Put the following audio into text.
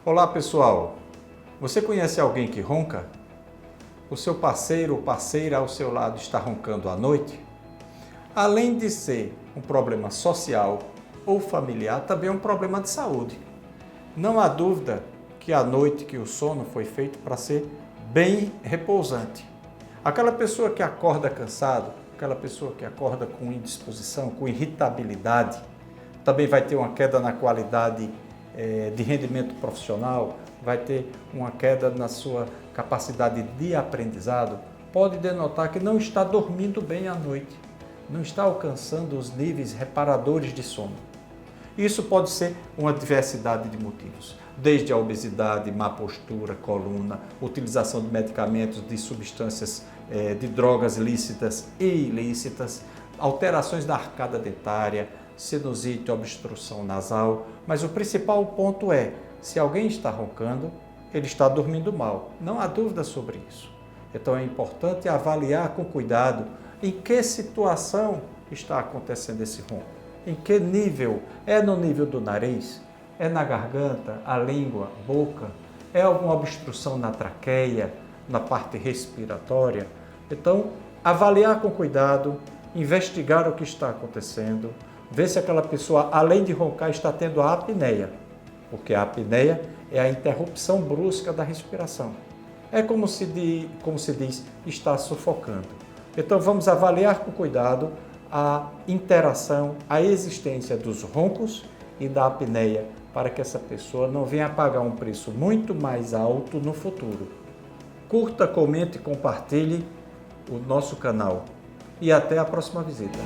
Olá pessoal, você conhece alguém que ronca? O seu parceiro ou parceira ao seu lado está roncando à noite? Além de ser um problema social ou familiar, também é um problema de saúde. Não há dúvida que a noite, que o sono foi feito para ser bem repousante. Aquela pessoa que acorda cansado, aquela pessoa que acorda com indisposição, com irritabilidade, também vai ter uma queda na qualidade de rendimento profissional, vai ter uma queda na sua capacidade de aprendizado, pode denotar que não está dormindo bem à noite, não está alcançando os níveis reparadores de sono. Isso pode ser uma diversidade de motivos, desde a obesidade, má postura, coluna, utilização de medicamentos, de substâncias, de drogas lícitas e ilícitas, alterações da arcada dentária, sinusite, obstrução nasal, mas o principal ponto é, se alguém está roncando, ele está dormindo mal. Não há dúvida sobre isso. Então é importante avaliar com cuidado em que situação está acontecendo esse ronco. Em que nível? É no nível do nariz? É na garganta, a língua, boca? É alguma obstrução na traqueia, na parte respiratória? Então, avaliar com cuidado, investigar o que está acontecendo, ver se aquela pessoa, além de roncar, está tendo a apneia, porque a apneia é a interrupção brusca da respiração. É como se diz, está sufocando. Então vamos avaliar com cuidado a interação, a existência dos roncos e da apneia, para que essa pessoa não venha a pagar um preço muito mais alto no futuro. Curta, comente e compartilhe o nosso canal. E até a próxima visita.